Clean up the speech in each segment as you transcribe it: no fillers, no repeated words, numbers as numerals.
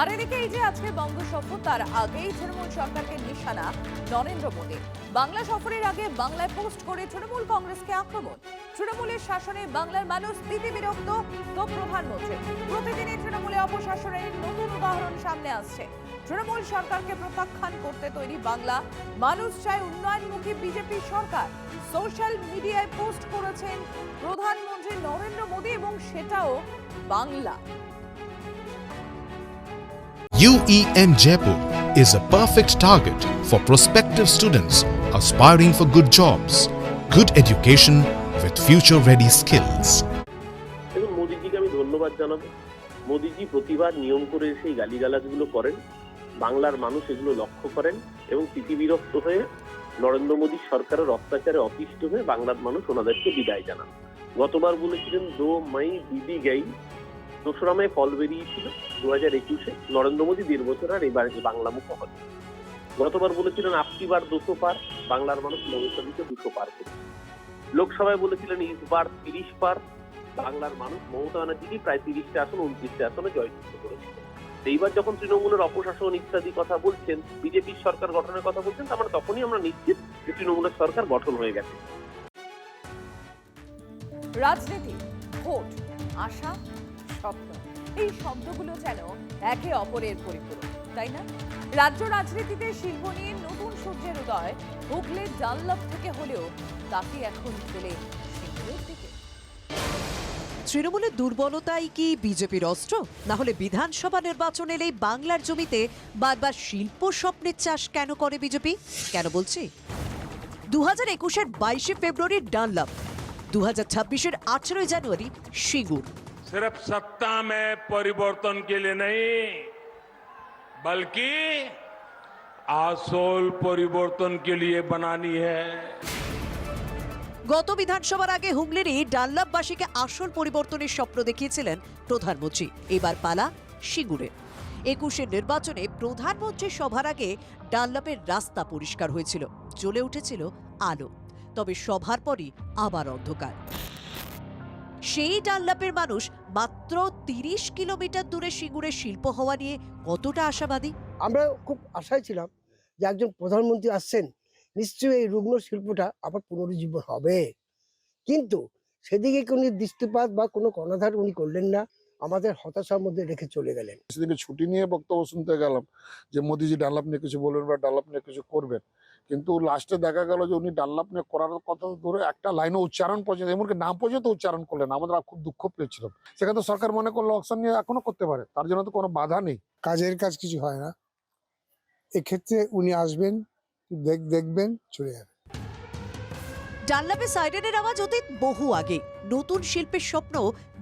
আর এদিকে এই যে আজকে বঙ্গ সফর, তার আগেই তৃণমূল সরকারকে নিশানা নরেন্দ্র মোদী। বাংলা সফরের আগে বাংলায় পোস্ট করে তৃণমূল কংগ্রেসকে আক্রমণ। তৃণমূলের শাসনে বাংলার মানুষ স্থিতি বিরক্ত, তো প্রধানমন্ত্রী। প্রতিদিনই তৃণমূলে অপশাসনের নতুন উদাহরণ সামনে আসছে। তৃণমূল সরকারকে প্রত্যাখ্যান করতে তৈরি বাংলা, মানুষ চায় উন্নয়নমুখী বিজেপি সরকার। সোশ্যাল মিডিয়ায় পোস্ট করেছেন প্রধানমন্ত্রী নরেন্দ্র মোদী, এবং সেটাও Bangla. UEN Jaipur is a perfect target for prospective students aspiring for good jobs, good education with future-ready skills. দেখুন, মোদিজিকে আমি ধন্যবাদ জানাবো। মোদিজি প্রতিবার নিয়ম করে এসে এই গালিগালাজগুলো করেন, বাংলার মানুষ এগুলো লক্ষ্য করেন এবং তিতিবিরক্ত হয়ে নরেন্দ্র মোদী সরকারের অত্যাচারে অতিষ্ঠ হয়ে বাংলার মানুষ ওনাদেরকে বিদায় জানান। গতবার বলেছিলেন 2 মে দিদি গাই, 2রা মে ফল বেরিয়েছিল 2021-এ। নরেন্দ্র মোদী 1.5 বছর আর এবার বাংলা মুখ হন। গতবার বলেছিলেন আপকি বার 200 পার, বাংলার মানুষ মমতা দিকে 200 পার করেছে। লোকসভায় বলেছিলেন ইস বার 30 পার, বাংলার মানুষ মমতা ব্যানার্জিকে প্রায় 30টা আসন 29টা আসনে জয়যুক্ত করেছে। এইবার যখন তৃণমূলের অপশাসন ইত্যাদি কথা বলছেন, বিজেপির সরকার গঠনের কথা বলছেন, তার মানে তখনই আমরা নিশ্চিত যে তৃণমূলের সরকার গঠন হয়ে গেছে। রাজনীতি, ভোট, আশা, স্বপ্ন, এই শব্দগুলো যেন একে অপরের পরিপূরক, তাই না? রাজ্য রাজনীতিতে শিল্প নিয়ে নতুন সূর্যের উদয় হুগলির ডানলপ থেকে হলেও তাকে এখন চলে সিঙ্গুরের দিকে। তৃণমূলের দুর্বলতাই কি বিজেপির অস্ত্র? না হলে বিধানসভা নির্বাচন এলেই বাংলার জমিতে বারবার শিল্প স্বপ্নের চাষ কেন করে বিজেপি? কেন বলছি? 2021-এর 22 ফেব্রুয়ারি ডানলপ, 2026-এর 18 জানুয়ারি সিঙ্গুর। सिर्फ सत्ता में परिवर्तन के लिए नहीं, बल्कि आसोल परिवर्तन के लिए बनानी है। গত বিধানসভার আগে হুগলিরই ডানলপবাসীকে আসল পরিবর্তনের স্বপ্ন দেখিয়েছিলেন প্রধানমন্ত্রী। এবার পালা সিঙ্গুরে। 21-এর নির্বাচনে প্রধানমন্ত্রী সভার আগে ডানলপের রাস্তা পরিষ্কার হয়েছিল, জ্বলে উঠেছিল আলো। তবে সভার পরই আবার অন্ধকার। সেই ডানলপের মানুষ মাত্র 30 কিলোমিটার দূরে সিঙ্গুরের শিল্প হওয়া নিয়ে কতটা আশাবাদী? আমরা খুব আশায় ছিলাম যে একজন প্রধানমন্ত্রী আসছেন, নিশ্চয়ই এই রুগ্ন শিল্পটা আবার পুনরুজ্জীবন হবে। কিন্তু সেদিকে কোনো দৃষ্টিপাত বা কোনো কর্ণধার উনি করলেন না, আমাদের হতাশার মধ্যে রেখে চলে গেলেন। সেদিকে ছুটি নিয়ে বক্তব্য শুনতে গেলাম যে মোদিজি ডানলপ নিয়ে কিছু বলবেন বা ডানলপ নিয়ে কিছু করবেন, কিন্তু লাস্টে দেখা গেল যে উনি ডানলপ নিয়ে করার কথা ধরে একটা লাইনও উচ্চারণ পর্যন্ত, এমনকি নাম পর্যন্ত উচ্চারণ করলেন। আমাদের খুব দুঃখ পেয়েছিলাম। সেখানে তো সরকার মনে করলো অকশন নিয়ে এখনো করতে পারে, তার জন্য তো কোনো বাধা নেই। কাজের কাজ কিছু হয় না, এক্ষেত্রে উনি আসবেন, দেখবেন, চলে যাবেন। ডানলপে সাইরেনের আওয়াজ অতীত বহু আগে। নতুন শিল্পের স্বপ্ন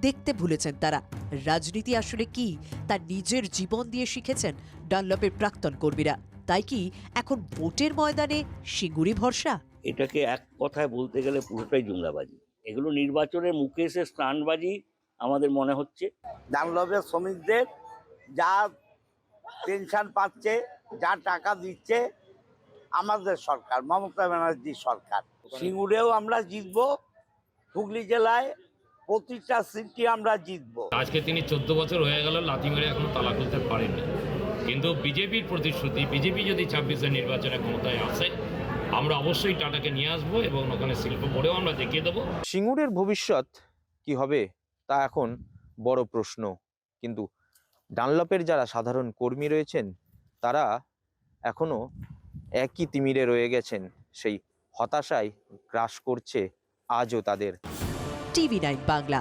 দেখতে ভুলেছেন তারা। রাজনীতি আসলে কি তা নিজের জীবন দিয়ে শিখেছেন ডানলপের প্রাক্তন কর্মীরা। তাই কি এখন ভোটের ময়দানে সিঙ্গুরি ভরসা? এটাকে এক কথায় বলতে গেলে পুরোটাই জুমলাবাজি। এগুলো নির্বাচনের মুখে এসে স্টান্টবাজি আমাদের মনে হচ্ছে। ডানলপের শ্রমিকদের যা পেনশন পাচ্ছে, যা টাকা দিচ্ছে আমাদের সরকার, মমতা ব্যানার্জি সরকার। সিঙ্গুরেও আমরা জিতবো, হুগলি জেলায় প্রতিটা সিটই আমরা জিতবো। আজকে তিনি 14 বছর হয়ে গেল লাথি মেরে এখনো তালা খুলতে পারেননি, কিন্তু বিজেপির প্রতিশ্রুতি, বিজেপি যদি 26-এর নির্বাচনে ক্ষমতায় আসে, আমরা অবশ্যই টাটাকে নিয়ে আসবো এবং ওখানে শিল্প গড়েও আমরা দেখিয়ে দেবো। সিঙ্গুরের ভবিষ্যৎ কি হবে তা এখন বড় প্রশ্ন। কিন্তু ডানলপের যারা সাধারণ কর্মী রয়েছেন তারা এখনো একই তিমিরে রয়ে গেছেন। সেই হতাশায় গ্রাস করছে আজও তাদের। TV9 বাংলা।